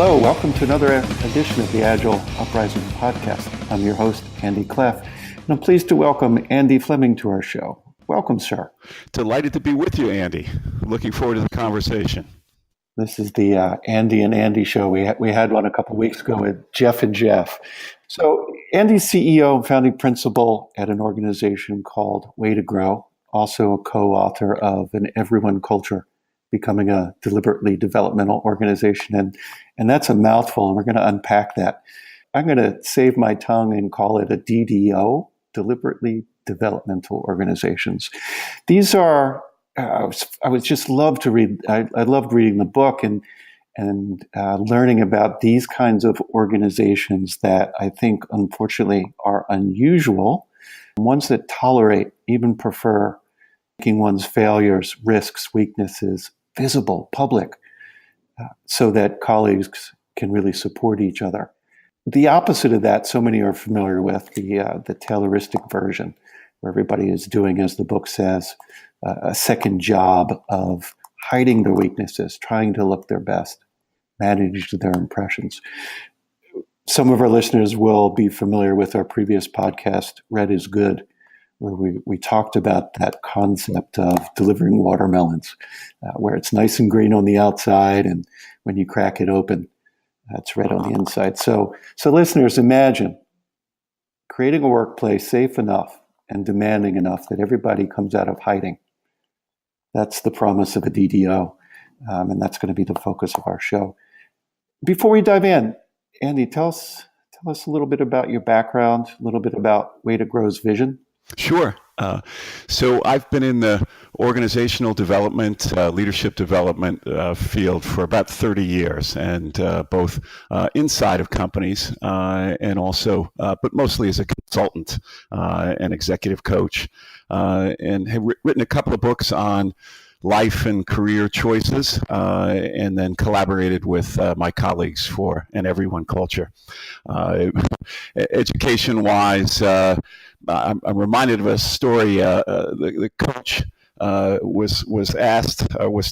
Hello, welcome to another edition of the Agile Uprising podcast. I'm your host, Andy Cleff, and I'm pleased to welcome Andy Flemming to our show. Welcome, sir. Delighted to be with you, Andy. Looking forward to the conversation. This is the Andy and Andy show. We had one a couple weeks ago with Jeff and Jeff. So Andy's CEO and founding principal at an organization called Way to Grow, also a co-author of An Everyone Culture, Becoming a Deliberately Developmental Organization. And that's a mouthful, and we're going to unpack that. I'm going to save my tongue and call it a DDO, Deliberately Developmental Organizations. These are, I would just love to read, I loved reading the book and learning about these kinds of organizations that I think, unfortunately, are unusual, ones that tolerate, even prefer, making one's failures, risks, weaknesses visible, public, so that colleagues can really support each other. The opposite of that, so many are familiar with, the Tayloristic version, where everybody is doing, as the book says, a second job of hiding their weaknesses, trying to look their best, manage their impressions. Some of our listeners will be familiar with our previous podcast, Red is Good, where we talked about that concept of delivering watermelons, where it's nice and green on the outside, and when you crack it open, it's red on the inside. So listeners, imagine creating a workplace safe enough and demanding enough that everybody comes out of hiding. That's the promise of a DDO, and that's going to be the focus of our show. Before we dive in, Andy, tell us a little bit about your background, a little bit about Way to Grow's vision. Sure. So I've been in the organizational development, leadership development field for about 30 years, and both inside of companies and also, but mostly as a consultant and executive coach, and have written a couple of books on life and career choices, and then collaborated with my colleagues for An Everyone Culture. Education-wise, I'm reminded of a story. The coach was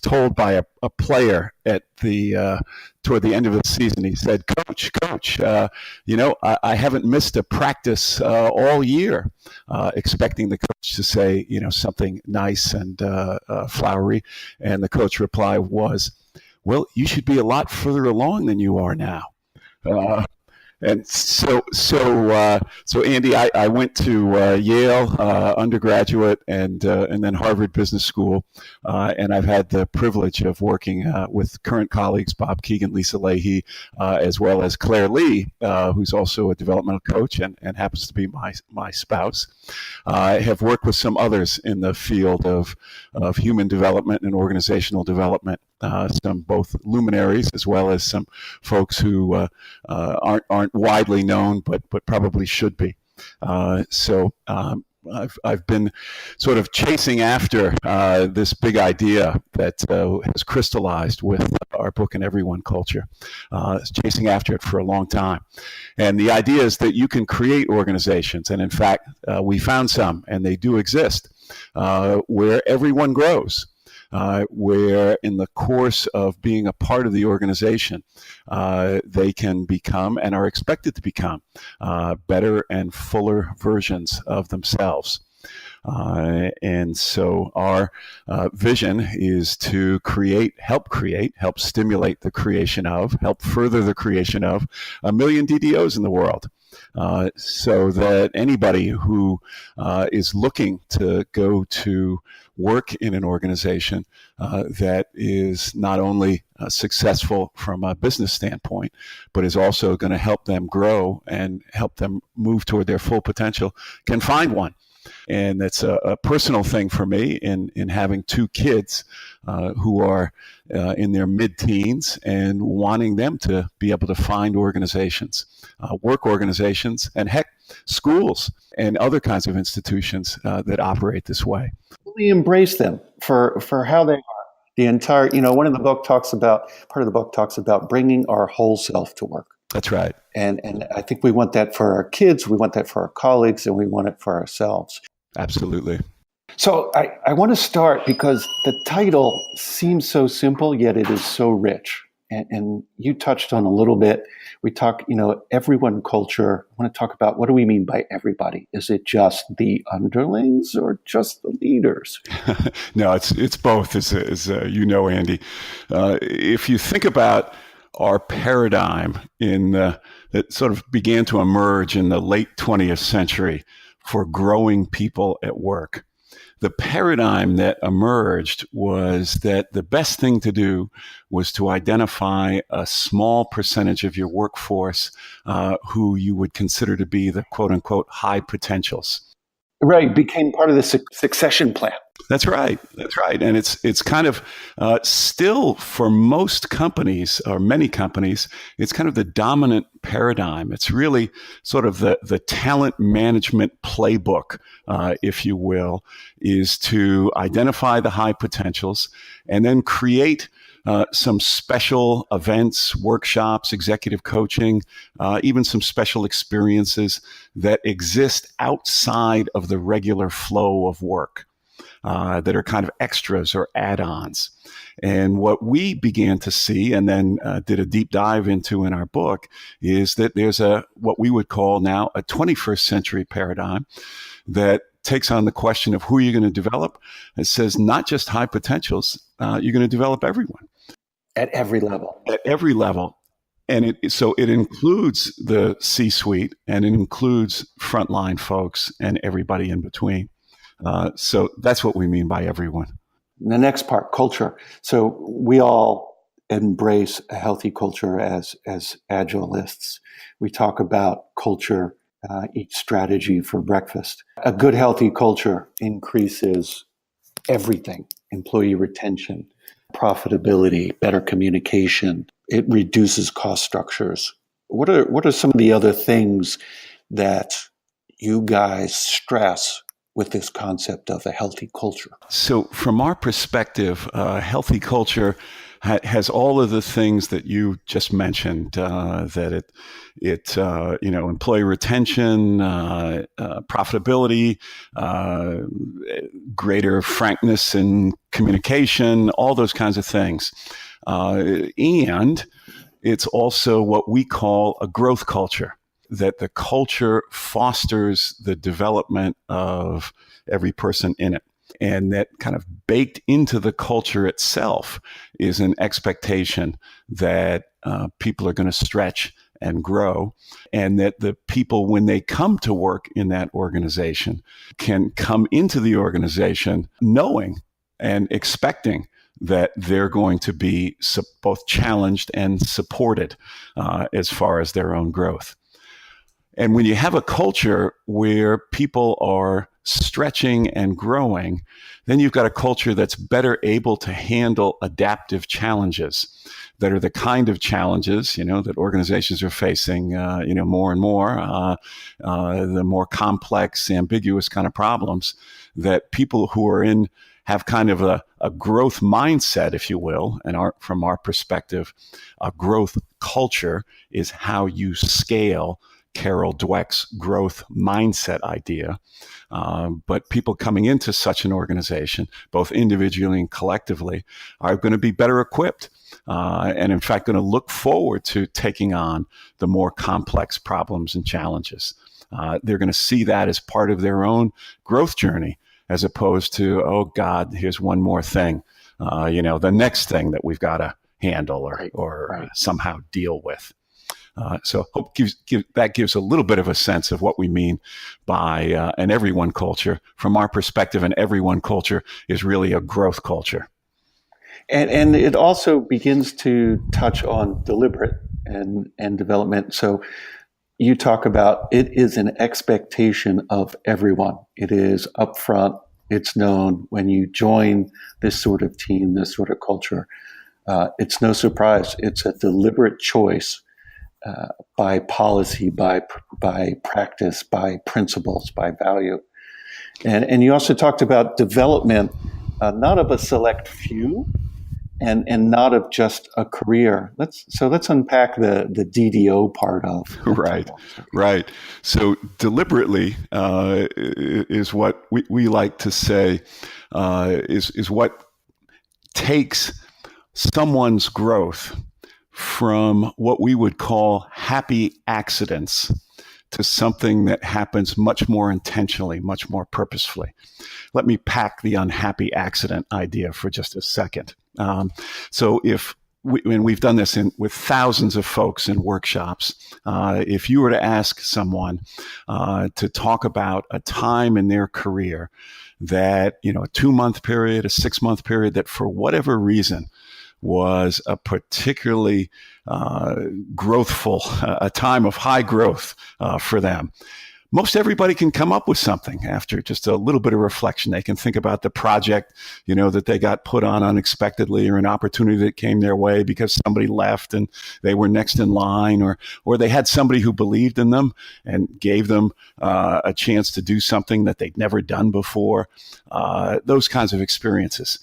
told by a player at toward the end of the season. He said, "Coach, I haven't missed a practice all year," expecting the coach to say, something nice and flowery. And the coach reply was, "Well, you should be a lot further along than you are now." And so Andy, I went to Yale undergraduate and then Harvard Business School, and I've had the privilege of working with current colleagues Bob Keegan, Lisa Leahy, as well as Claire Lee, who's also a developmental coach and happens to be my spouse. I have worked with some others in the field of human development and organizational development. Some both luminaries as well as some folks who aren't widely known, but probably should be. So I've been sort of chasing after this big idea that has crystallized with our book An Everyone Culture, chasing after it for a long time. And the idea is that you can create organizations, and in fact, we found some, and they do exist, where everyone grows. Where in the course of being a part of the organization, they can become and are expected to become better and fuller versions of themselves. And so our vision is to help stimulate the creation of, help further the creation of 1 million DDOs in the world. So that anybody who is looking to go to work in an organization that is not only successful from a business standpoint, but is also going to help them grow and help them move toward their full potential, can find one. And that's a personal thing for me in having two kids who are in their mid-teens and wanting them to be able to find organizations, work organizations, and heck, schools and other kinds of institutions that operate this way. We embrace them for how they are. The entire, part of the book talks about bringing our whole self to work. That's right. And I think we want that for our kids, we want that for our colleagues, and we want it for ourselves. Absolutely. So I want to start because the title seems so simple, yet it is so rich. and you touched on a little bit. We talk, everyone culture. I want to talk about, what do we mean by everybody? Is it just the underlings or just the leaders? No, it's both, as Andy. If you think about our paradigm that sort of began to emerge in the late 20th century for growing people at work, the paradigm that emerged was that the best thing to do was to identify a small percentage of your workforce who you would consider to be the quote unquote high potentials. Right, became part of the succession plan. That's right. And it's kind of still, for most companies, or many companies, it's kind of the dominant paradigm. It's really sort of the talent management playbook, if you will, is to identify the high potentials and then create some special events, workshops, executive coaching, even some special experiences that exist outside of the regular flow of work. That are kind of extras or add-ons. And what we began to see, and then did a deep dive into in our book, is that there's what we would call now a 21st century paradigm that takes on the question of who you're going to develop. It says not just high potentials, you're going to develop everyone. At every level. At every level. And so it includes the C-suite, and it includes frontline folks and everybody in between. So that's what we mean by everyone. The next part, culture. So we all embrace a healthy culture as agilists. We talk about culture, eat strategy for breakfast. A good, healthy culture increases everything: employee retention, profitability, better communication. It reduces cost structures. What are some of the other things that you guys stress with this concept of a healthy culture? So from our perspective, healthy culture has all of the things that you just mentioned, that it employee retention, profitability, greater frankness in communication, all those kinds of things. And it's also what we call a growth culture, that the culture fosters the development of every person in it. And that kind of baked into the culture itself is an expectation that people are going to stretch and grow, and that the people, when they come to work in that organization, can come into the organization knowing and expecting that they're going to be both challenged and supported as far as their own growth. And when you have a culture where people are stretching and growing, then you've got a culture that's better able to handle adaptive challenges that are the kind of challenges, that organizations are facing, more and more, the more complex, ambiguous kind of problems that people who are have kind of a growth mindset, if you will. And from our perspective, a growth culture is how you scale Carol Dweck's growth mindset idea. But people coming into such an organization, both individually and collectively, are going to be better equipped and, in fact, going to look forward to taking on the more complex problems and challenges. They're going to see that as part of their own growth journey, as opposed to, oh, God, here's one more thing, the next thing that we've got to handle or somehow deal with. So hope that gives a little bit of a sense of what we mean by an everyone culture. From our perspective, an everyone culture is really a growth culture. And it also begins to touch on deliberate and development. So you talk about it is an expectation of everyone. It is upfront. It's known when you join this sort of team, this sort of culture. It's no surprise. It's a deliberate choice. By policy, by practice, by principles, by value. And you also talked about development, not of a select few and not of just a career. Let's unpack the DDO part of it. Right. So deliberately is what we like to say is what takes someone's growth from what we would call happy accidents to something that happens much more intentionally, much more purposefully. Let me pack the unhappy accident idea for just a second. So and we've done this with thousands of folks in workshops. If you were to ask someone to talk about a time in their career that, a 2-month period, a 6-month period, that for whatever reason was a particularly growthful, a time of high growth for them, most everybody can come up with something after just a little bit of reflection. They can think about the project, that they got put on unexpectedly, or an opportunity that came their way because somebody left and they were next in line, or they had somebody who believed in them and gave them a chance to do something that they'd never done before. Those kinds of experiences.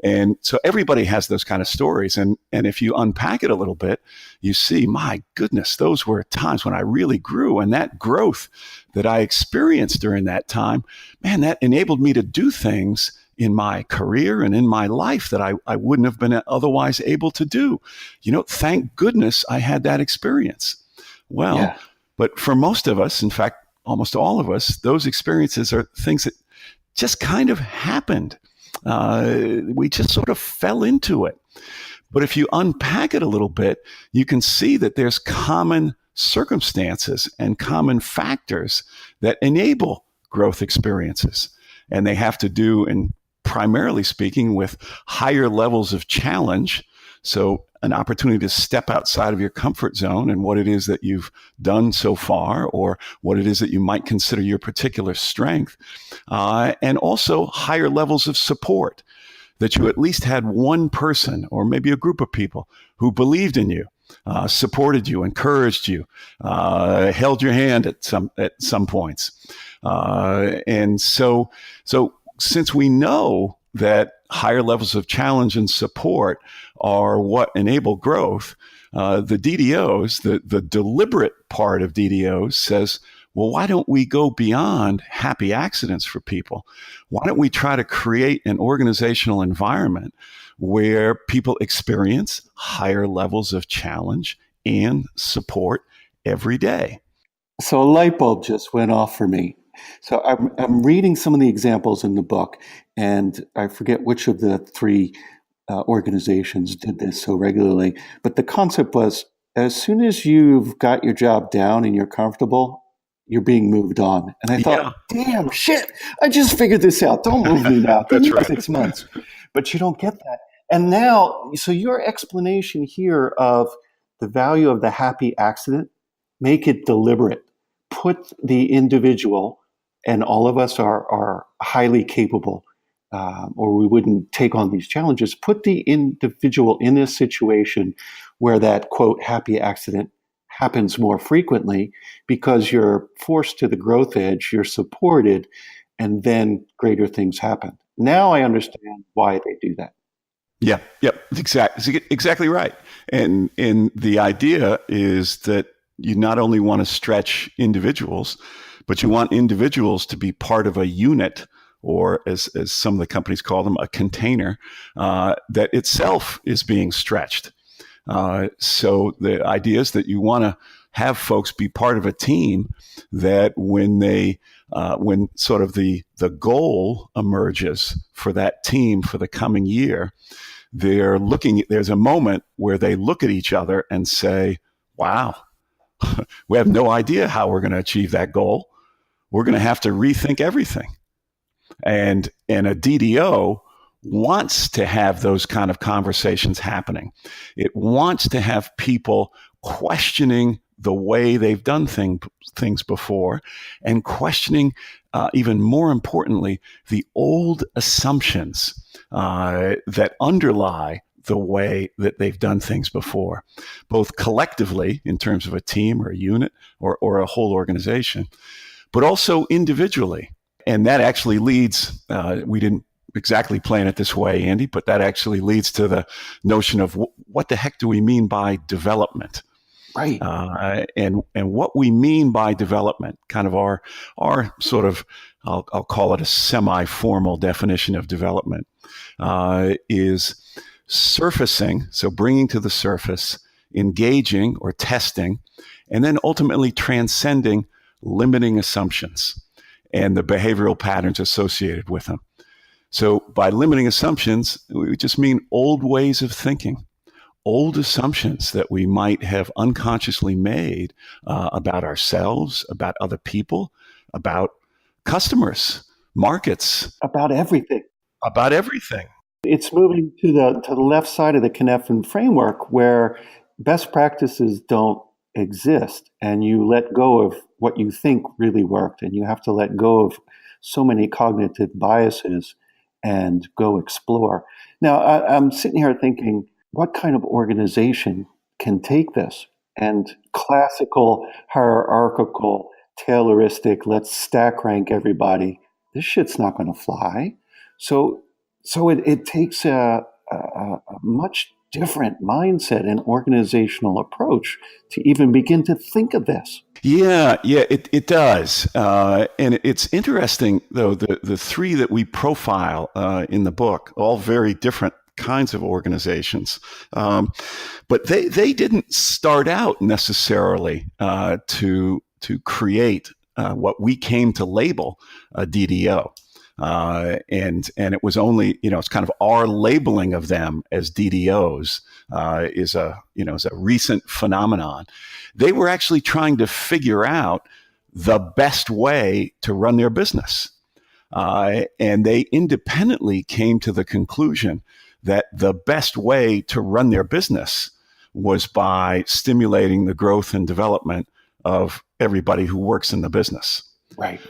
And so everybody has those kind of stories. And if you unpack it a little bit, you see, my goodness, those were times when I really grew. And that growth that I experienced during that time, man, that enabled me to do things in my career and in my life that I wouldn't have been otherwise able to do. Thank goodness I had that experience. Well, yeah. But for most of us, in fact, almost all of us, those experiences are things that just kind of happened. We just sort of fell into it. But if you unpack it a little bit, you can see that there's common circumstances and common factors that enable growth experiences. And they have to do, and primarily speaking, with higher levels of challenge. So an opportunity to step outside of your comfort zone and what it is that you've done so far, or what it is that you might consider your particular strength, and also higher levels of support, that you at least had one person or maybe a group of people who believed in you, supported you, encouraged you, held your hand at some points. And so since we know that higher levels of challenge and support are what enable growth, the DDOs, the deliberate part of DDOs says, well, why don't we go beyond happy accidents for people? Why don't we try to create an organizational environment where people experience higher levels of challenge and support every day? So a light bulb just went off for me. So I'm reading some of the examples in the book, and I forget which of the three organizations did this so regularly, but the concept was, as soon as you've got your job down and you're comfortable, you're being moved on. And I thought, damn, shit, I just figured this out. Don't move me now. Give me 6 months. But you don't get that. And now, so your explanation here of the value of the happy accident, make it deliberate. Put the individual, and all of us are highly capable, or we wouldn't take on these challenges. Put the individual in a situation where that, quote, happy accident happens more frequently, because you're forced to the growth edge, you're supported, and then greater things happen. Now I understand why they do that. Yeah, yep, exactly right. And the idea is that you not only want to stretch individuals, but you want individuals to be part of a unit, or as some of the companies call them, a container, that itself is being stretched. So the idea is that you want to have folks be part of a team that when sort of the goal emerges for that team for the coming year, there's a moment where they look at each other and say, wow, we have no idea how we're going to achieve that goal. We're going to have to rethink everything. And a DDO wants to have those kind of conversations happening. It wants to have people questioning the way they've done things before, and questioning, even more importantly, the old assumptions that underlie the way that they've done things before, both collectively in terms of a team or a unit or a whole organization, but also individually. And that actually leads, we didn't exactly plan it this way, Andy, but that actually leads to the notion of what the heck do we mean by development? Right. And what we mean by development, kind of our sort of, I'll call it a semi-formal definition of development, is surfacing, so bringing to the surface engaging or testing, and then ultimately transcending limiting assumptions and the behavioral patterns associated with them. So by limiting assumptions, we just mean old ways of thinking, old assumptions that we might have unconsciously made about ourselves, about other people, about customers, markets, About everything. about everything. It's moving to the left side of the Connecting framework where best practices don't exist, and you let go of what you think really worked, and you have to let go of so many cognitive biases and go explore. Now, I'm sitting here thinking, what kind of organization can take this? And classical, hierarchical, Tayloristic, let's stack rank everybody. This shit's not going to fly. So it takes a much different mindset and organizational approach to even begin to think of this. Yeah, it does. And it's interesting, though, the three that we profile in the book, all very different kinds of organizations. But they didn't start out necessarily to create what we came to label a DDO. And it was only, it's kind of our labeling of them as DDOs is a recent phenomenon. They were actually trying to figure out the best way to run their business. And they independently came to the conclusion that the best way to run their business was by stimulating the growth and development of everybody who works in the business. Right.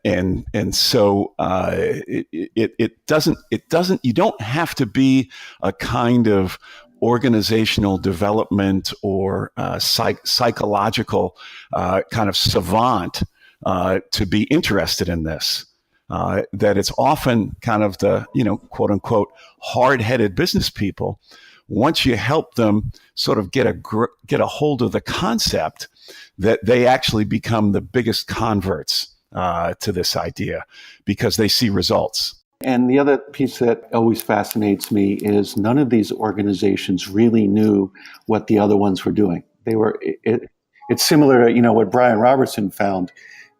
And so it doesn't, you don't have to be a kind of organizational development or psychological kind of savant to be interested in this. That it's often kind of the, quote unquote, hard-headed business people. Once you help them sort of get a hold of the concept, that they actually become the biggest converts to this idea because they see results. And the other piece that always fascinates me is none of these organizations really knew what the other ones were doing. It's similar to, what Brian Robertson found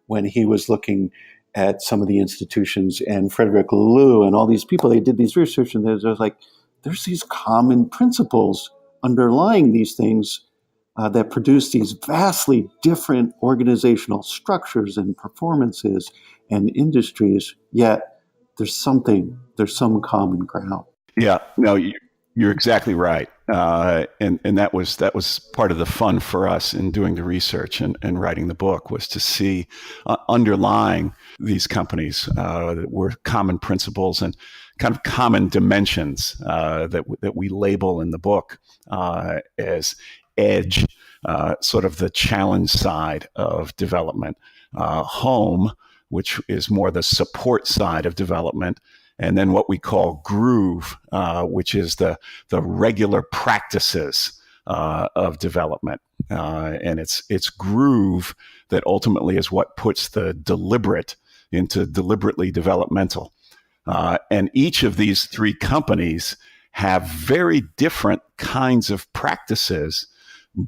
when he was looking at some of the institutions, and Frederick Laloux and all these people, they did these research, and there's like, there's these common principles underlying these things that produce these vastly different organizational structures and performances and industries, yet there's some common ground. Yeah, no, you're exactly right. And that was part of the fun for us in doing the research and writing the book, was to see underlying these companies were common principles and kind of common dimensions that we label in the book as edge, sort of the challenge side of development, home, which is more the support side of development, and then what we call groove, which is the regular practices of development. And it's groove that ultimately is what puts the deliberate into deliberately developmental. And each of these three companies have very different kinds of practices,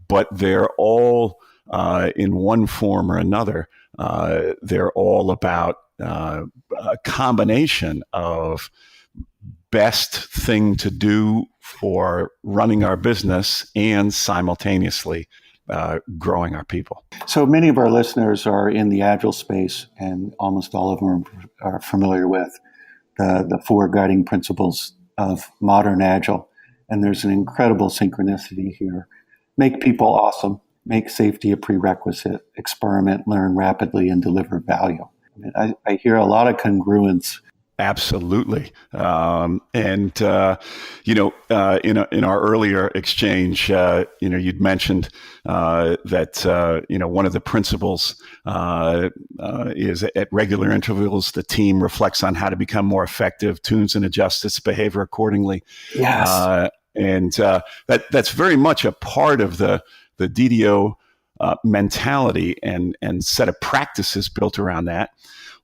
but they're all in one form or another. They're all about a combination of best thing to do for running our business and simultaneously growing our people. So many of our listeners are in the Agile space, and almost all of them are familiar with the four guiding principles of Modern Agile. And there's an incredible synchronicity here. Make people awesome, make safety a prerequisite, experiment, learn rapidly, and deliver value. I hear a lot of congruence. Absolutely. In our earlier exchange, you'd mentioned that, one of the principles is at regular intervals, the team reflects on how to become more effective, tunes and adjusts its behavior accordingly. Yes. That's very much a part of the DDO mentality and set of practices built around that.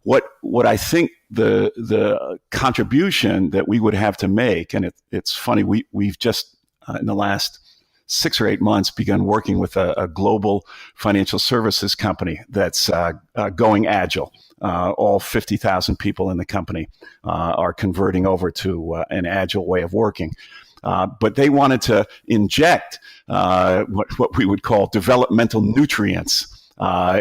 What I think the contribution that we would have to make, and it's funny, we've just in the last 6 or 8 months, begun working with a global financial services company that's going agile. All 50,000 people in the company are converting over to an agile way of working. But they wanted to inject what we would call developmental nutrients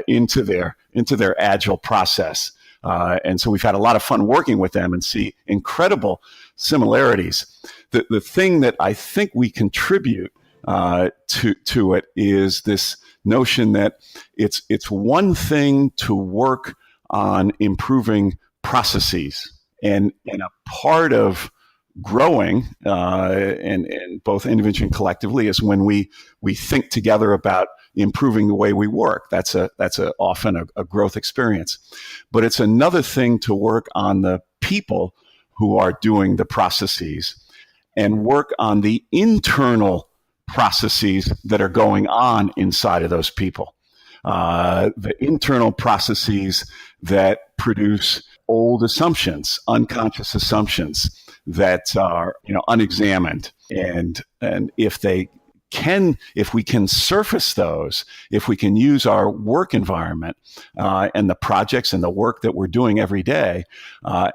into their agile process. And so we've had a lot of fun working with them and see incredible similarities. The thing that I think we contribute to it is this notion that it's one thing to work on improving processes, and a part of growing and both individually and collectively is when we think together about improving the way we work. That's often a growth experience. But it's another thing to work on the people who are doing the processes and work on the internal processes that are going on inside of those people. The internal processes that produce old assumptions, unconscious assumptions that are unexamined, and if we can surface those, if we can use our work environment and the projects and the work that we're doing every day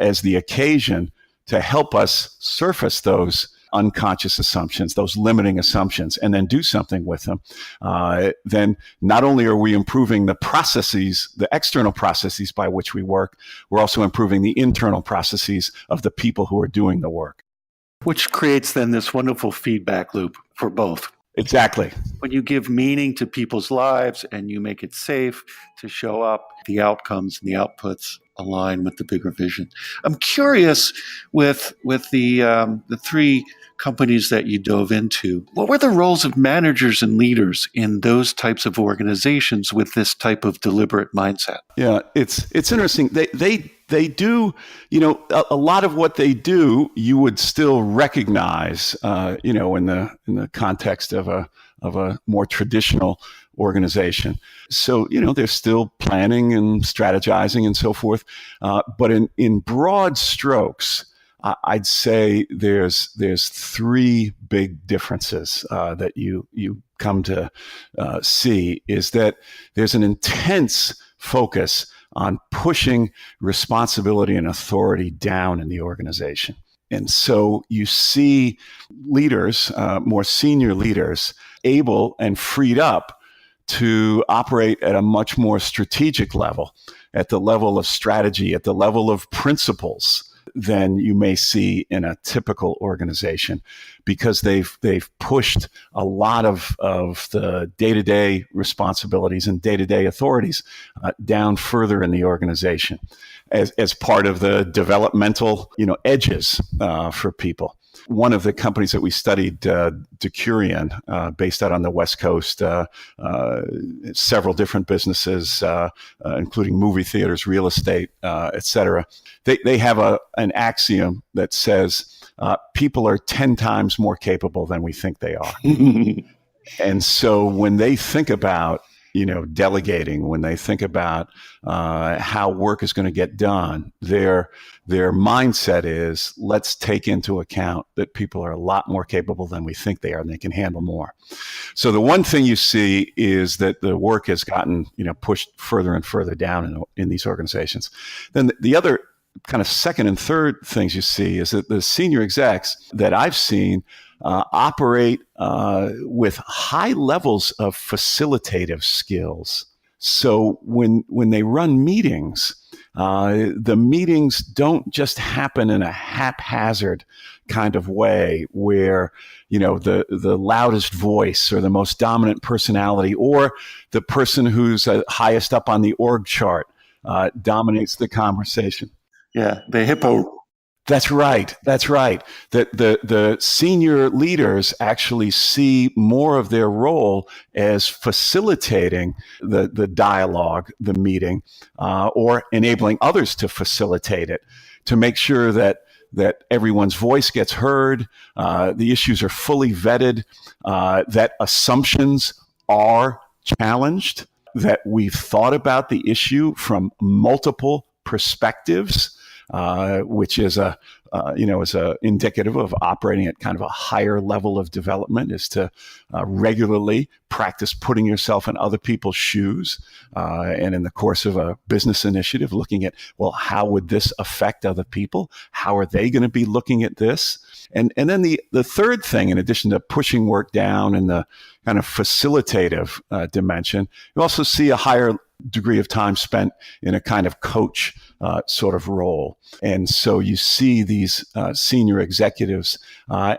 as the occasion to help us surface those unconscious assumptions, those limiting assumptions, and then do something with them, then not only are we improving the processes, the external processes by which we work, we're also improving the internal processes of the people who are doing the work. Which creates then this wonderful feedback loop for both. Exactly. When you give meaning to people's lives and you make it safe to show up, the outcomes and the outputs align with the bigger vision. I'm curious with the three companies that you dove into, what were the roles of managers and leaders in those types of organizations with this type of deliberate mindset? Yeah, it's interesting. They do, a lot of what they do, you would still recognize, in the context of a more traditional organization. So, they're still planning and strategizing and so forth. But in broad strokes, I'd say there's three big differences that you come to see, is that there's an intense focus on pushing responsibility and authority down in the organization. And so you see leaders, more senior leaders, able and freed up to operate at a much more strategic level, at the level of strategy, at the level of principles than you may see in a typical organization, because they've pushed a lot of the day-to-day responsibilities and day-to-day authorities down further in the organization as part of the developmental edges for people. One of the companies that we studied, Decurion, based out on the West Coast, several different businesses, including movie theaters, real estate, et cetera. They have an axiom that says people are 10 times more capable than we think they are. And so when they think about delegating, when they think about how work is going to get done, their mindset is, let's take into account that people are a lot more capable than we think they are, and they can handle more. So the one thing you see is that the work has gotten pushed further and further down in these organizations. Then the other kind of second and third things you see is that the senior execs that I've seen operate with high levels of facilitative skills. So when they run meetings, the meetings don't just happen in a haphazard kind of way where, the loudest voice or the most dominant personality or the person who's highest up on the org chart dominates the conversation. Yeah, the hippo. That's right. That the senior leaders actually see more of their role as facilitating the dialogue, the meeting, or enabling others to facilitate it, to make sure that everyone's voice gets heard, the issues are fully vetted, that assumptions are challenged, that we've thought about the issue from multiple perspectives. Which is a is indicative of operating at kind of a higher level of development, is to regularly practice putting yourself in other people's shoes. And in the course of a business initiative, looking at, well, how would this affect other people? How are they going to be looking at this? And then the third thing, in addition to pushing work down in the kind of facilitative dimension, you also see a higher degree of time spent in a kind of coach sort of role. And so you see these senior executives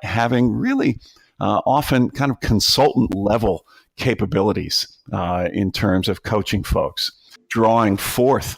having really often kind of consultant level capabilities in terms of coaching folks, drawing forth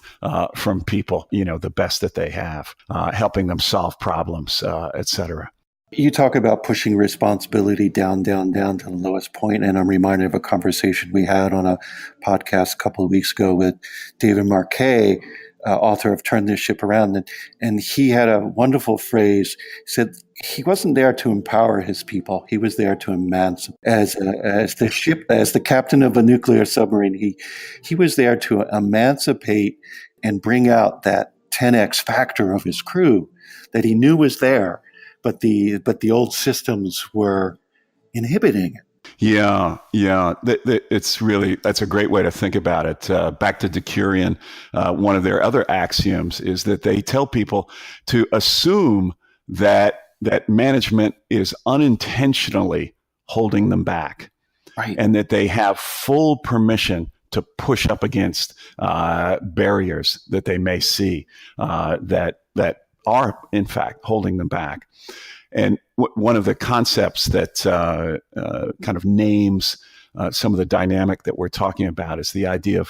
from people, the best that they have, helping them solve problems, et cetera. You talk about pushing responsibility down to the lowest point, and I'm reminded of a conversation we had on a podcast a couple of weeks ago with David Marquet, author of Turn This Ship Around, and he had a wonderful phrase. He said he wasn't there to empower his people; he was there to emancipate. As the captain of a nuclear submarine, he was there to emancipate and bring out that 10x factor of his crew that he knew was there. But the old systems were inhibiting it. Yeah. That's a great way to think about it. Back to Decurion, one of their other axioms is that they tell people to assume that management is unintentionally holding them back, right, and that they have full permission to push up against barriers that they may see that are, in fact, holding them back. And one of the concepts that kind of names some of the dynamic that we're talking about is the idea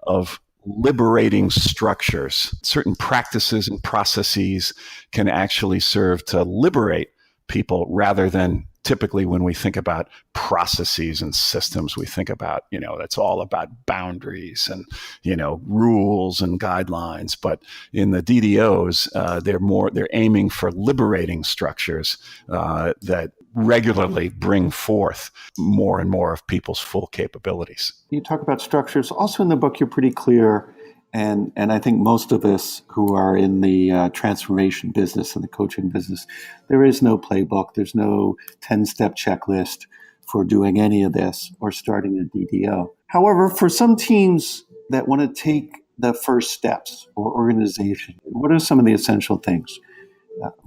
of liberating structures. Certain practices and processes can actually serve to liberate people rather than typically when we think about processes and systems, we think about, that's all about boundaries and, rules and guidelines. But in the DDOs, they're aiming for liberating structures that regularly bring forth more and more of people's full capabilities. You talk about structures. Also in the book, you're pretty clear. And I think most of us who are in the transformation business and the coaching business, there is no playbook. There's no 10-step checklist for doing any of this or starting a DDO. However, for some teams that want to take the first steps or organization, what are some of the essential things?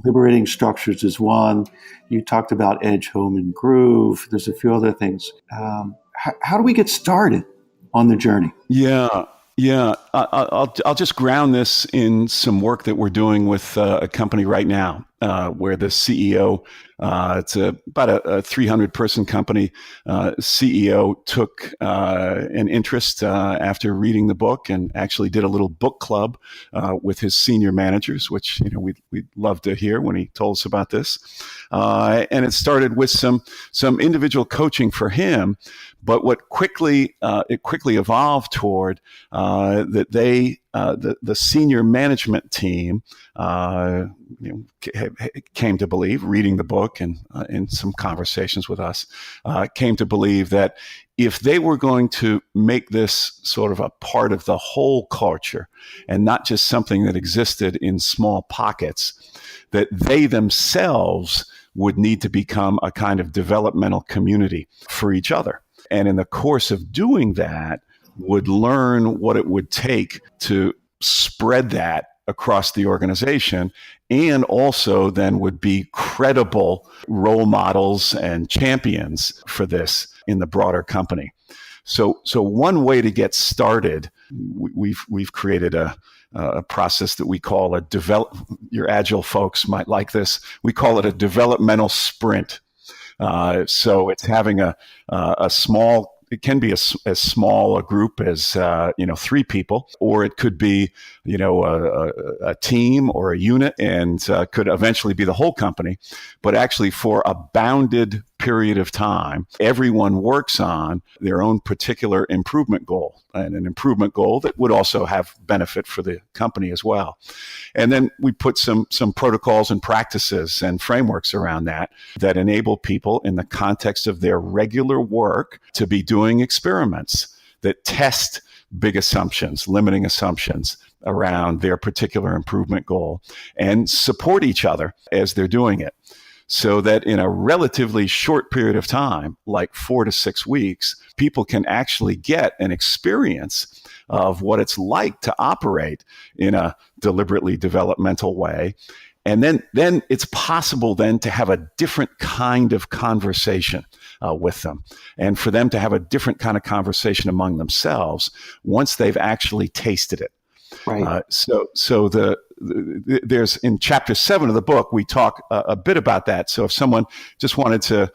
Liberating structures is one. You talked about edge, home, and groove. There's a few other things. How do we get started on the journey? Yeah, I'll just ground this in some work that we're doing with a company right now, where the CEO, it's about a 300-person company, CEO took an interest after reading the book and actually did a little book club with his senior managers, which we'd love to hear when he told us about this. And it started with some individual coaching for him. But what quickly evolved toward that the senior management team came to believe, reading the book and in some conversations with us, came to believe that if they were going to make this sort of a part of the whole culture and not just something that existed in small pockets, that they themselves would need to become a kind of developmental community for each other. And in the course of doing that, would learn what it would take to spread that across the organization, and also then would be credible role models and champions for this in the broader company. So one way to get started, we've created a process that we call your Agile folks might like this. We call it a developmental sprint. So it's having a small, it can be as small a group as 3 people, or it could be a team or a unit, and could eventually be the whole company. But actually, for a bounded period of time, everyone works on their own particular improvement goal, and an improvement goal that would also have benefit for the company as well. And then we put some protocols and practices and frameworks around that enable people in the context of their regular work to be doing experiments that test big assumptions, limiting assumptions around their particular improvement goal, and support each other as they're doing it. So that in a relatively short period of time, like 4 to 6 weeks, people can actually get an experience of what it's like to operate in a deliberately developmental way. And then it's possible then to have a different kind of conversation with them, and for them to have a different kind of conversation among themselves once they've actually tasted it. Right. So there's in chapter 7 of the book, we talk a bit about that. So if someone just wanted to,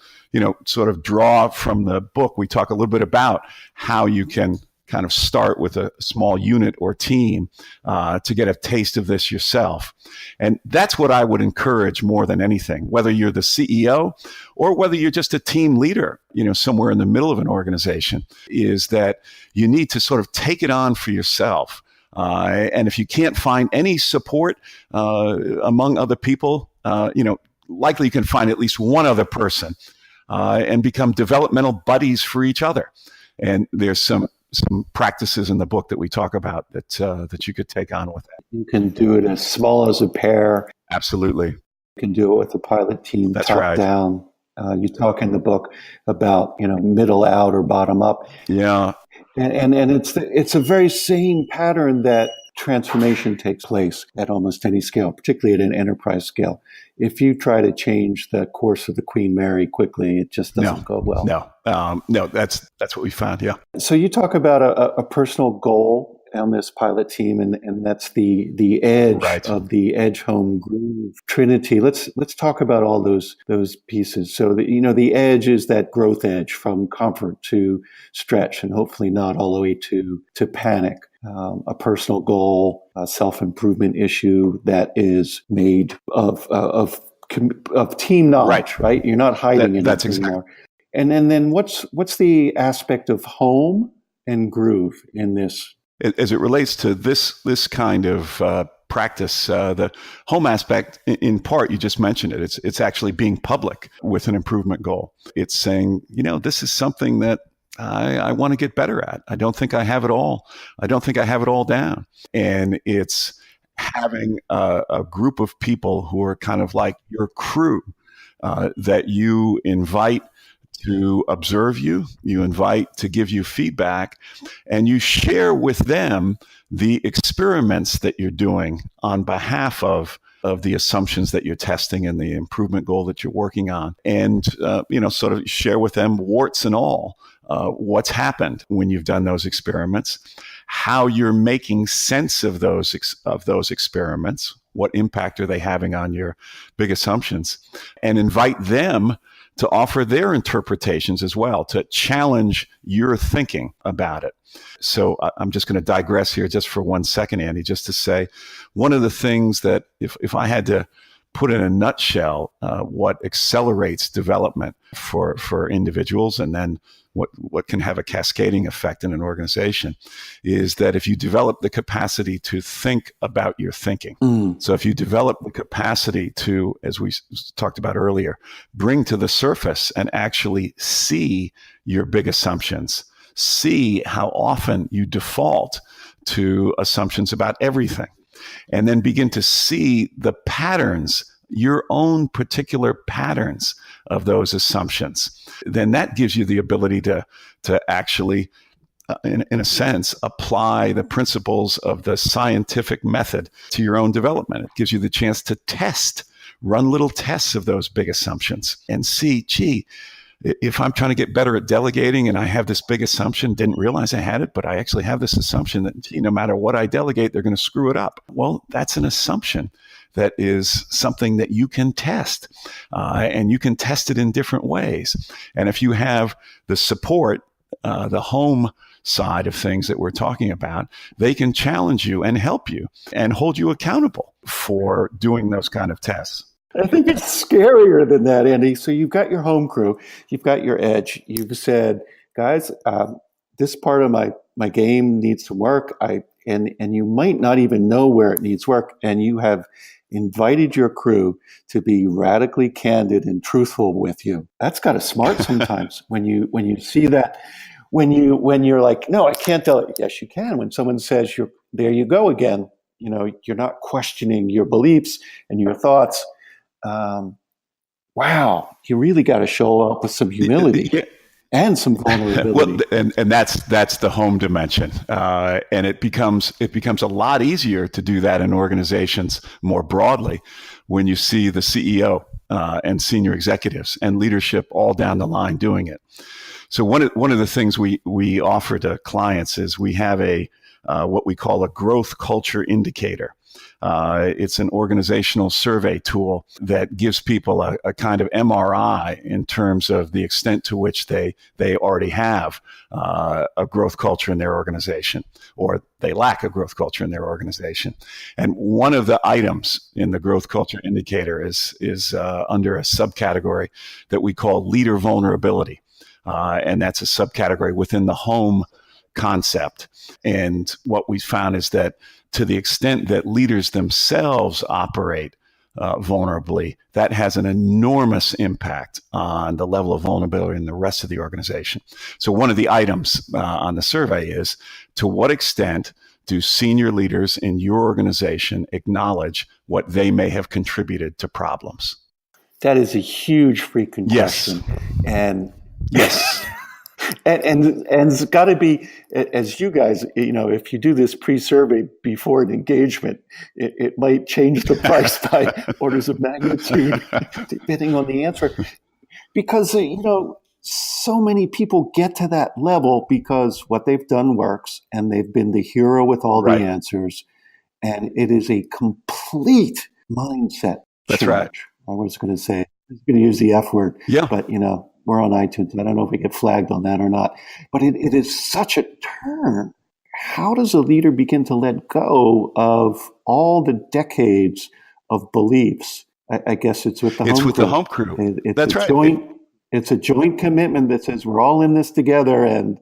sort of draw from the book, we talk a little bit about how you can kind of start with a small unit or team to get a taste of this yourself. And that's what I would encourage more than anything, whether you're the CEO or whether you're just a team leader, somewhere in the middle of an organization, is that you need to sort of take it on for yourself. And if you can't find any support among other people, likely you can find at least one other person and become developmental buddies for each other. And there's some practices in the book that we talk about that you could take on with it. You can do it as small as a pair. Absolutely. You can do it with a pilot team. That's top right. down. You talk in the book about middle out or bottom up. Yeah. And it's a very same pattern that transformation takes place at almost any scale, particularly at an enterprise scale. If you try to change the course of the Queen Mary quickly, it just doesn't go well. No, that's what we found. Yeah. So you talk about a personal goal on this pilot team, and that's the edge Right. of the edge home groove trinity. Let's talk about all those pieces. So the edge is that growth edge from comfort to stretch, and hopefully not all the way to panic. A personal goal, a self-improvement issue that is made of team knowledge, right? You're not hiding it anymore. And then what's the aspect of home and groove in this? As it relates to this kind of practice, the home aspect, in part, you just mentioned it. It's actually being public with an improvement goal. It's saying, this is something that I want to get better at. I don't think I have it all. I don't think I have it all down. And it's having a group of people who are kind of like your crew that you invite to observe you invite to give you feedback, and you share with them the experiments that you're doing on behalf of the assumptions that you're testing and the improvement goal that you're working on. And, sort of share with them, warts and all, what's happened when you've done those experiments, how you're making sense of those experiments, what impact are they having on your big assumptions, and invite them to offer their interpretations as well, to challenge your thinking about it. So I'm just going to digress here just for 1 second, Andy, just to say one of the things that if I had to put in a nutshell what accelerates development for individuals, and then what can have a cascading effect in an organization, is that if you develop the capacity to think about your thinking. So if you develop the capacity to, as we talked about earlier, bring to the surface and actually see your big assumptions, see how often you default to assumptions about everything, and then begin to see the patterns, your own particular patterns of those assumptions, then that gives you the ability to actually, in a sense, apply the principles of the scientific method to your own development. It gives you the chance to run little tests of those big assumptions and see, gee, if I'm trying to get better at delegating and I have this big assumption, didn't realize I had it, but I actually have this assumption that, gee, no matter what I delegate, they're going to screw it up. Well, that's an assumption that is something that you can test, and you can test it in different ways. And if you have the support, the home side of things that we're talking about, they can challenge you and help you and hold you accountable for doing those kind of tests. I think it's scarier than that, Andy. So you've got your home crew, you've got your edge. You've said, guys, this part of my game needs some work. And you might not even know where it needs work. And you have invited your crew to be radically candid and truthful with you. That's got to smart sometimes when you see that. when you're like, no, I can't delegate. Yes, you can. When someone says there you go again, you're not questioning your beliefs and your thoughts. Wow, you really got to show up with some humility and some vulnerability. Well, and that's the home dimension, and it becomes a lot easier to do that in organizations more broadly when you see the CEO and senior executives and leadership all down the line doing it. So one of the things we offer to clients is we have what we call a growth culture indicator. It's an organizational survey tool that gives people a kind of MRI in terms of the extent to which they already have a growth culture in their organization, or they lack a growth culture in their organization. And one of the items in the growth culture indicator is under a subcategory that we call leader vulnerability. And that's a subcategory within the home concept. And what we found is that to the extent that leaders themselves operate vulnerably, that has an enormous impact on the level of vulnerability in the rest of the organization. So one of the items on the survey is, to what extent do senior leaders in your organization acknowledge what they may have contributed to problems? That is a huge freaking question. Yes. And yes. And it's got to be, as you guys, if you do this pre-survey before an engagement, it might change the price by orders of magnitude, depending on the answer. Because, so many people get to that level because what they've done works and they've been the hero with all the answers. And it is a complete mindset That's change. right. I was going to say, I was going to use the F word, but, we're on iTunes, and I don't know if we get flagged on that or not. But it is such a turn. How does a leader begin to let go of all the decades of beliefs? I guess it's with the home crew. It's with the home crew. That's right. It's a joint commitment that says we're all in this together, and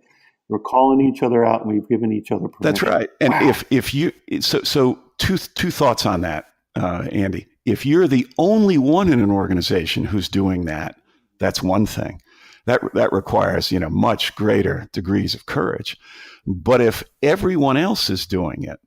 we're calling each other out, and we've given each other permission. That's right. And if you so two thoughts on that, Andy. If you're the only one in an organization who's doing that, that's one thing. That requires, much greater degrees of courage. But if everyone else is doing it,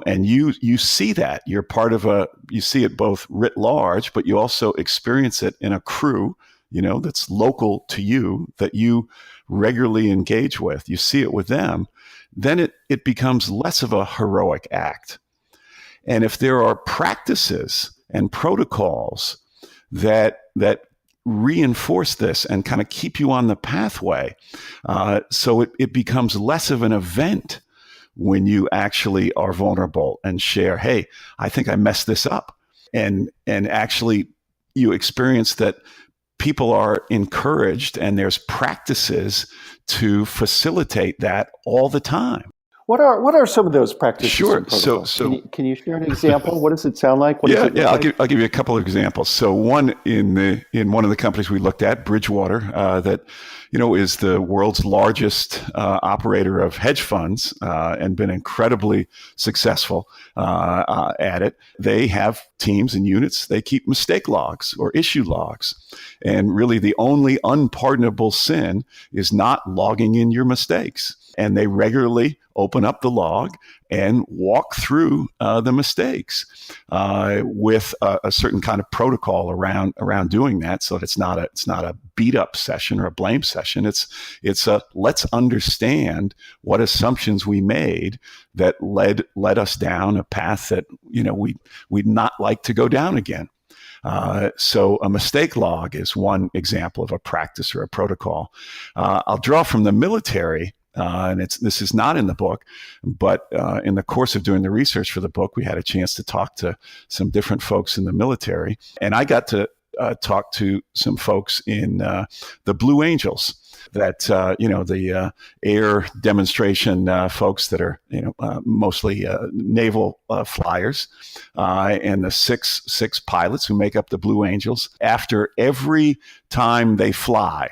and you see that, you're part of you see it both writ large, but you also experience it in a crew, that's local to you, that you regularly engage with. You see it with them, then it becomes less of a heroic act. And if there are practices and protocols that reinforce this and kind of keep you on the pathway, so it becomes less of an event when you actually are vulnerable and share, hey, I think I messed this up. And actually you experience that people are encouraged and there's practices to facilitate that all the time. What are some of those practices? Sure. So can you share an example? What does it sound like? I'll give you a couple of examples. So one in one of the companies we looked at, Bridgewater, that is the world's largest operator of hedge funds and been incredibly successful at it. They have teams and units. They keep mistake logs or issue logs, and really the only unpardonable sin is not logging in your mistakes. And they regularly open up the log and walk through the mistakes with a certain kind of protocol around doing that, so that it's not a beat up session or a blame session. It's a let's understand what assumptions we made that led us down a path that we'd not like to go down again. So a mistake log is one example of a practice or a protocol. I'll draw from the military. And this is not in the book, but in the course of doing the research for the book, we had a chance to talk to some different folks in the military. And I got to talk to some folks in the Blue Angels, that, the air demonstration folks that are, mostly naval flyers, and the six pilots who make up the Blue Angels. After every time they fly,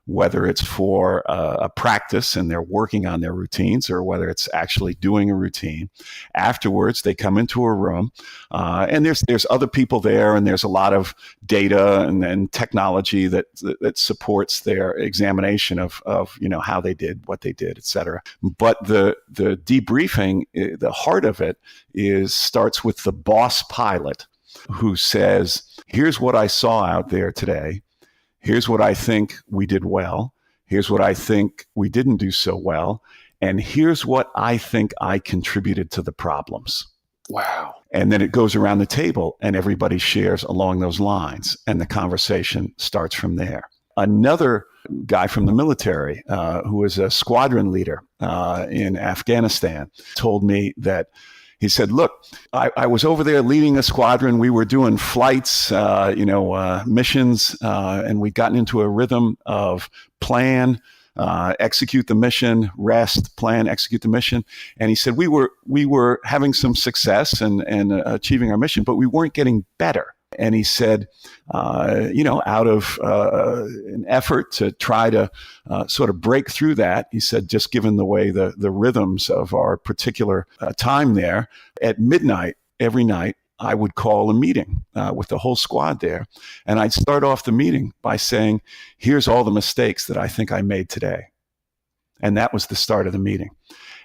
whether it's for a practice and they're working on their routines or whether it's actually doing a routine. Afterwards, they come into a room and there's other people there, and there's a lot of data and technology that supports their examination of how they did, what they did, et cetera. But the debriefing, the heart of it starts with the boss pilot who says, here's what I saw out there today. Here's what I think we did well. Here's what I think we didn't do so well. And here's what I think I contributed to the problems. Wow. And then it goes around the table and everybody shares along those lines. And the conversation starts from there. Another guy from the military who was a squadron leader in Afghanistan told me that he said, look, I was over there leading a squadron. We were doing flights, missions, and we'd gotten into a rhythm of plan, execute the mission, rest, plan, execute the mission. And he said, we were having some success and achieving our mission, but we weren't getting better. And he said, out of an effort to try to sort of break through that, he said, just given the way the rhythms of our particular time there, at midnight every night, I would call a meeting with the whole squad there. And I'd start off the meeting by saying, here's all the mistakes that I think I made today. And that was the start of the meeting.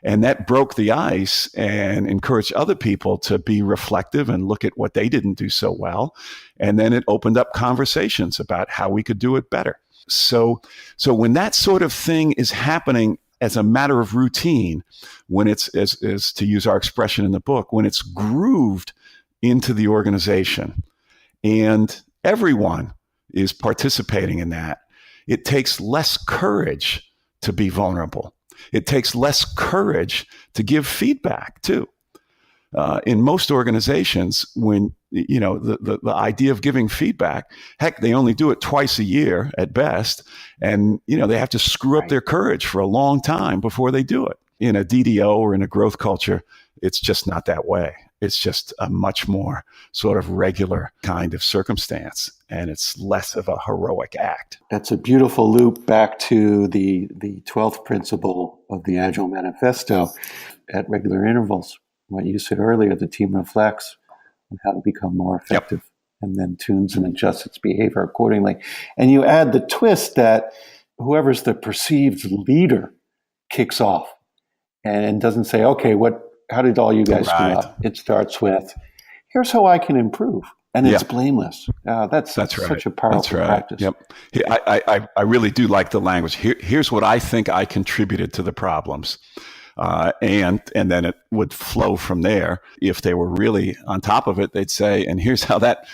And that broke the ice and encouraged other people to be reflective and look at what they didn't do so well. And then it opened up conversations about how we could do it better. So when that sort of thing is happening as a matter of routine, when it's, as to use our expression in the book, when it's grooved into the organization and everyone is participating in that, it takes less courage to be vulnerable. It takes less courage to give feedback too. In most organizations, when the idea of giving feedback, heck, they only do it twice a year at best, and they have to screw up their courage for a long time before they do it. In a DDO or in a growth culture, it's just not that way. It's just a much more sort of regular kind of circumstance, and it's less of a heroic act. That's a beautiful loop back to the 12th principle of the Agile Manifesto at regular intervals. What you said earlier, the team reflects on how to become more effective and then tunes and adjusts its behavior accordingly. And you add the twist that whoever's the perceived leader kicks off and doesn't say, okay, how did all you guys screw up? It starts with, here's how I can improve. And it's blameless. That's right. Such a powerful practice. Yep. I really do like the language. Here's what I think I contributed to the problems. And then it would flow from there. If they were really on top of it, they'd say, and here's how that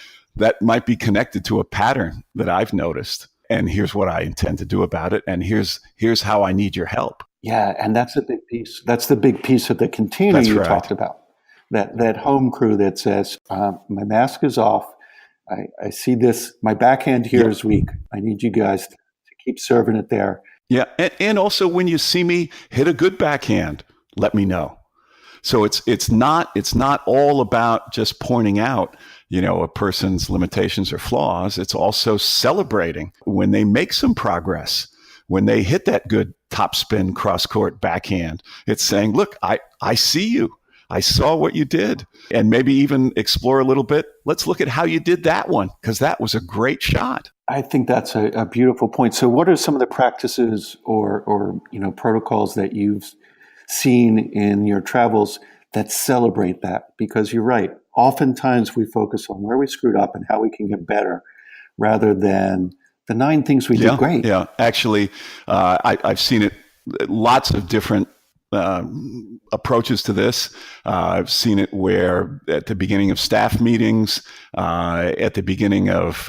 might be connected to a pattern that I've noticed. And here's what I intend to do about it. And here's how I need your help. Yeah, and that's a big piece. That's the big piece of the container you talked about. That home crew that says, my mask is off. I see this. My backhand here is weak. I need you guys to keep serving it there. Yeah, and also when you see me hit a good backhand, let me know. So it's not all about just pointing out a person's limitations or flaws. It's also celebrating when they make some progress. When they hit that good topspin cross-court backhand, it's saying, look, I see you. I saw what you did. And maybe even explore a little bit. Let's look at how you did that one, because that was a great shot. I think that's a beautiful point. So what are some of the practices or protocols that you've seen in your travels that celebrate that? Because you're right. Oftentimes we focus on where we screwed up and how we can get better rather than the 9 things we did great. Yeah, actually, I've seen it, lots of different approaches to this. I've seen it where at the beginning of staff meetings, at the beginning of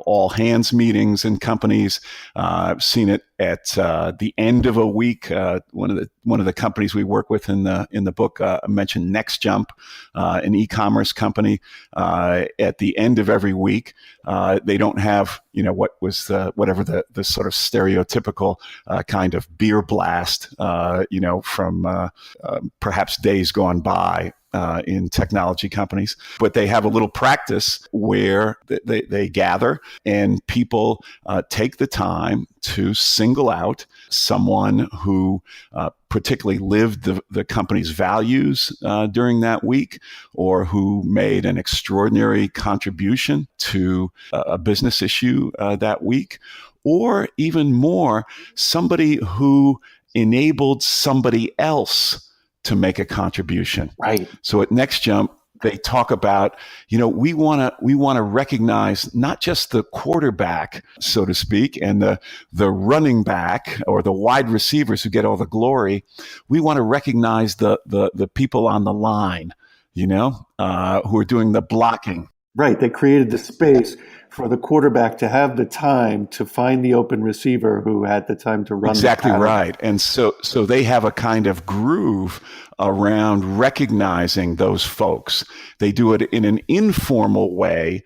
all hands meetings in companies. I've seen it at the end of a week. One of the companies we work with in the book mentioned Next Jump, an e-commerce company. At the end of every week, they don't have what was whatever the sort of stereotypical kind of beer blast from perhaps days gone by. in technology companies, but they have a little practice where they gather and people take the time to single out someone who particularly lived the company's values during that week, or who made an extraordinary contribution to a business issue that week, or even more, somebody who enabled somebody else to make a contribution. Right. So at Next Jump, they talk about, we want to recognize not just the quarterback, so to speak, and the running back or the wide receivers who get all the glory. We want to recognize the people on the line, who are doing the blocking. Right. They created the space for the quarterback to have the time to find the open receiver who had the time to run. Exactly right. And so they have a kind of groove around recognizing those folks. They do it in an informal way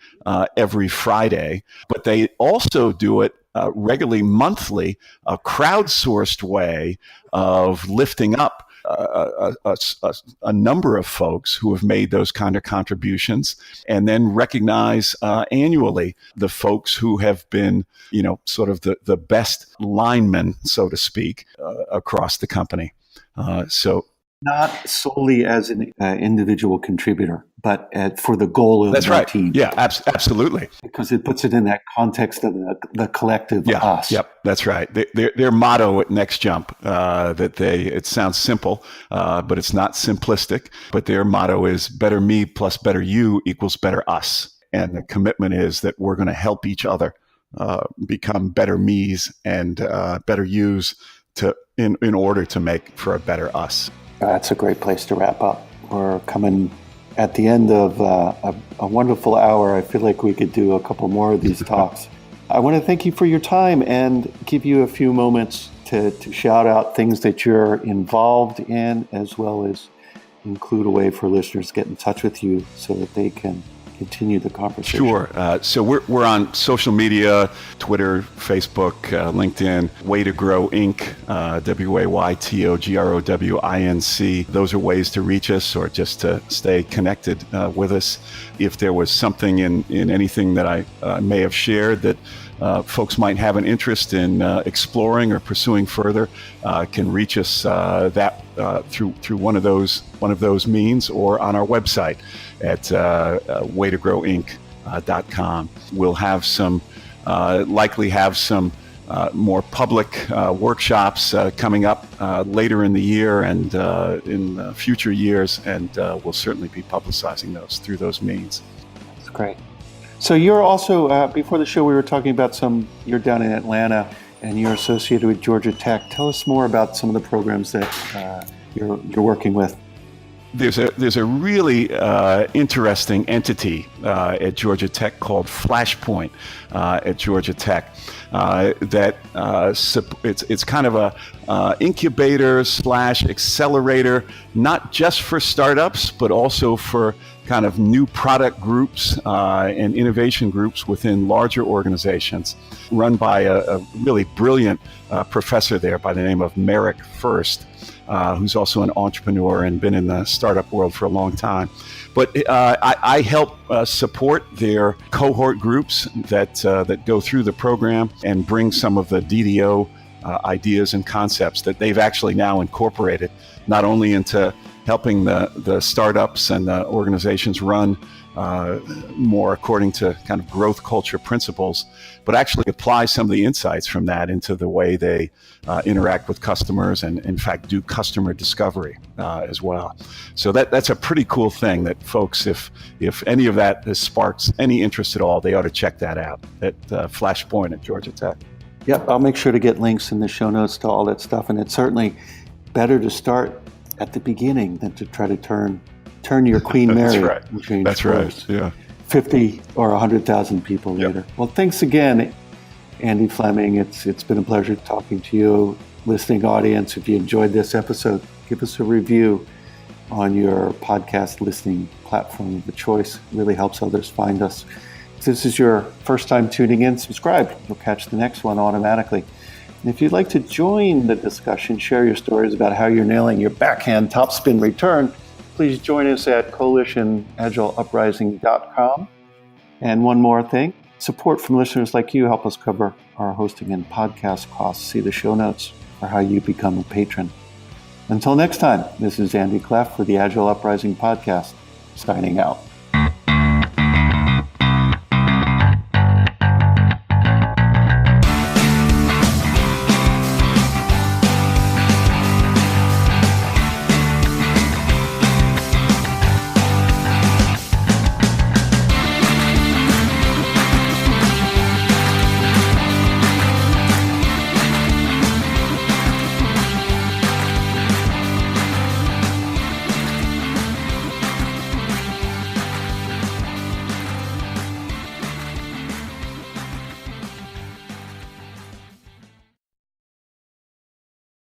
every Friday, but they also do it regularly, monthly, a crowdsourced way of lifting up a number of folks who have made those kind of contributions, and then recognize annually the folks who have been, sort of the best linemen, so to speak, across the company. So not solely as an individual contributor, but for the goal of the team. Yeah, absolutely. Because it puts it in that context of the collective us. Yep, that's right. Their motto at Next Jump, it sounds simple, but it's not simplistic. But their motto is better me plus better you equals better us. And the commitment is that we're going to help each other become better me's and better you's in order to make for a better us. That's a great place to wrap up. We're coming at the end of a wonderful hour. I feel like we could do a couple more of these talks. I want to thank you for your time and give you a few moments to shout out things that you're involved in, as well as include a way for listeners to get in touch with you so that they can continue the conversation. Sure. So we're on social media, Twitter, Facebook, LinkedIn, Way to Grow Inc., WAYTOGROWINC. Those are ways to reach us or just to stay connected with us. If there was something in anything that I may have shared that folks might have an interest in exploring or pursuing further, can reach us through one of those means, or on our website at waytogrowinc.com. We'll have likely have some more public workshops coming up later in the year and in future years, and we'll certainly be publicizing those through those means. That's great. So you're also, before the show, we were talking about you're down in Atlanta and you're associated with Georgia Tech. Tell us more about some of the programs that you're working with. There's a really interesting entity at Georgia Tech called Flashpoint at Georgia Tech that it's kind of a incubator / accelerator, not just for startups, but also for kind of new product groups and innovation groups within larger organizations, run by a really brilliant professor there by the name of Merrick First, who's also an entrepreneur and been in the startup world for a long time. But I help support their cohort groups that go through the program and bring some of the DDO ideas and concepts that they've actually now incorporated, not only into helping the startups and the organizations run more according to kind of growth culture principles, but actually apply some of the insights from that into the way they interact with customers and, in fact, do customer discovery as well. So that's a pretty cool thing that folks, if any of that sparks any interest at all, they ought to check that out at Flashpoint at Georgia Tech. Yep, I'll make sure to get links in the show notes to all that stuff. And it's certainly better to start at the beginning than to try to turn your Queen Mary. That's right. Yeah. 50 or 100,000 people later. Well, thanks again, Andy Flemming. It's been a pleasure talking to you. Listening audience, if you enjoyed this episode, give us a review on your podcast listening platform of choice. It really helps others find us. If this is your first time tuning in, subscribe. You'll catch the next one automatically. And if you'd like to join the discussion, share your stories about how you're nailing your backhand topspin return, please join us at coalitionagileuprising.com. And one more thing, support from listeners like you help us cover our hosting and podcast costs. See the show notes for how you become a patron. Until next time, this is Andy Cleff for the Agile Uprising podcast, signing out.